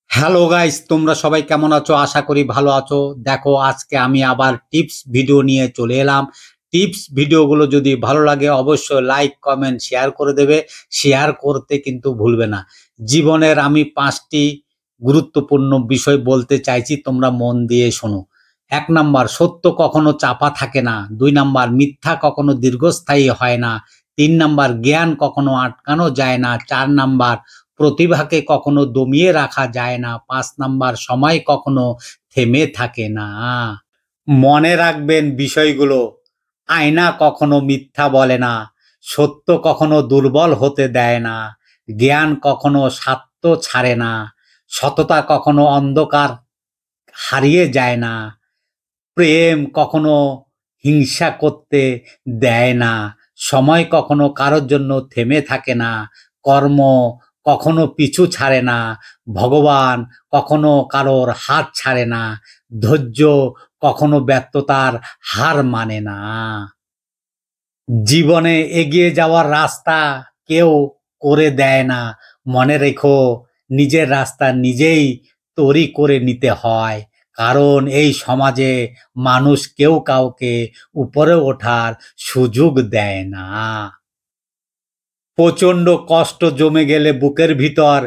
Hello guys, তোমরা সবাই কেমন আছো? আশা করি ভালো আছো। দেখো, আজকে আমি আবার টিপস ভিডিও নিয়ে চলে এলাম। টিপস ভিডিওগুলো যদি ভালো লাগে অবশ্যই লাইক, কমেন্ট, শেয়ার করে দেবে। শেয়ার করতে কিন্তু ভুলবে না। জীবনের আমি 5টি গুরুত্বপূর্ণ বিষয় বলতে চাইছি, তোমরা মন দিয়ে শোনো। 1 নাম্বার, সত্য কখনো চাপা থাকে না। 2 নাম্বার, মিথ্যা কখনো দীর্ঘস্থায়ী হয় না। 3 নাম্বার, জ্ঞান কখনো আটকানো যায় না। 4 নাম্বার, প্রতিভাকে কখনো দমিয়ে রাখা যায় না। 5 নাম্বার, সময় কখনো থেমে থাকে না। মনে রাখবেন বিষয়গুলো। আয়না কখনো মিথ্যা বলে না। সত্য কখনো দুর্বল হতে দেয় না। জ্ঞান কখনো স্বার্থ ছাড়ে না। সততা কখনো অন্ধকার হারিয়ে যায় না। প্রেম কখনো হিংসা করতে দেয় না। সময় কখনো কারোর জন্য থেমে থাকে না। কর্ম কখনো পিছু ছাড়ে না। ভগবান কখনো কারোর হাত ছাড়ে না। ধৈর্য কখনো ব্যর্থতার হার মানে না। জীবনে এগিয়ে যাওয়ার রাস্তা কেউ করে দেয় না। মনে রেখো, নিজের রাস্তা নিজেই তৈরি করে নিতে হয়। কারণ এই সমাজে মানুষ কেউ কাউকে উপরে ওঠার সুযোগ দেয় না। প্রচণ্ড কষ্ট জমে গেলে বুকের ভিতর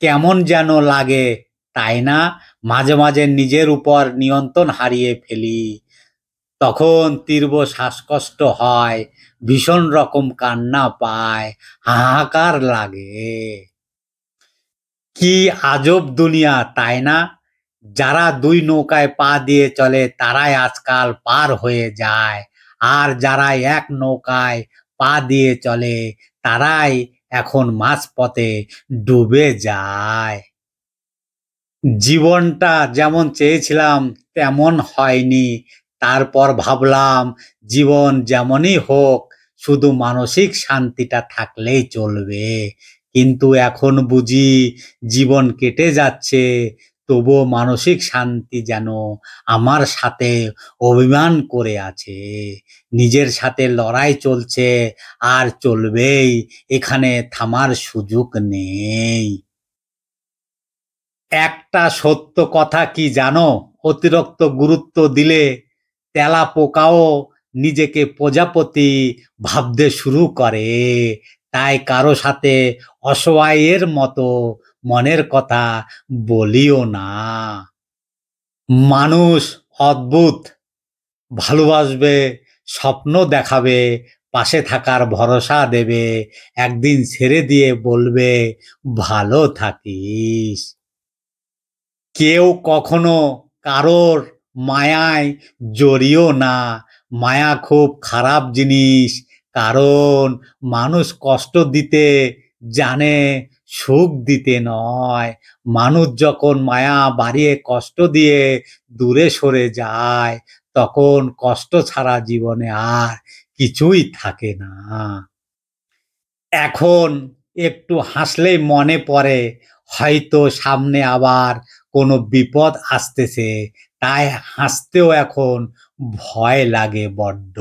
কেমন যেন লাগে, তাই না? মাঝে মাঝে নিজের উপর নিয়ন্ত্রণ হারিয়ে ফেলি। তখন তীব্র শ্বাসকষ্ট হয়, ভীষণ রকম কান্না পায়, হাহাকার লাগে। কি আজব দুনিয়া, তাই না? যারা 2 নৌকায় পা দিয়ে চলে তারাই আজকাল পার হয়ে যায়, আর যারা এক নৌকায় পা দিয়ে চলে তারাই এখন মাঝপথে ডুবে যায়। জীবনটা যেমন চেয়েছিলাম তেমন হয়নি। তারপর ভাবলাম জীবন যেমনই হোক, শুধু মানসিক শান্তিটা থাকলেই চলবে। কিন্তু এখন বুঝি জীবন কেটে যাচ্ছে, তবুও মানসিক শান্তি যেন আমার সাথে অভিমান করে আছে। নিজের সাথে লড়াই চলছে, আর চলবেই। এখানে থামার সুযোগ নেই। একটা সত্য কথা কি জানো? অতিরিক্ত গুরুত্ব দিলে তেলাপোকাও নিজেকে প্রজাপতি ভাবতে শুরু করে। তাই কারো সাথে অসহায়ের মতো মনের কথা বলিও না। মানুষ অদ্ভুত, ভালোবাসবে, স্বপ্ন দেখাবে, পাশে থাকার ভরসা দেবে, একদিন ছেড়ে দিয়ে বলবে ভালো থাকিস। কেউ কখনো কারোর মায়ায় জড়িও না। মায়া খুব খারাপ জিনিস। কারণ মানুষ কষ্ট দিতে জানে, সুখ দিতে নয়। মানুষ যখন মায়া বাড়িয়ে কষ্ট দিয়ে দূরে সরে যায়, তখন কষ্ট ছাড়া জীবনে আর কিছুই থাকে না। এখন একটু হাসলেই মনে পড়ে হয়তো সামনে আবার কোনো বিপদ আসতেছে। তাই হাসতেও এখন ভয় লাগে বড্ড।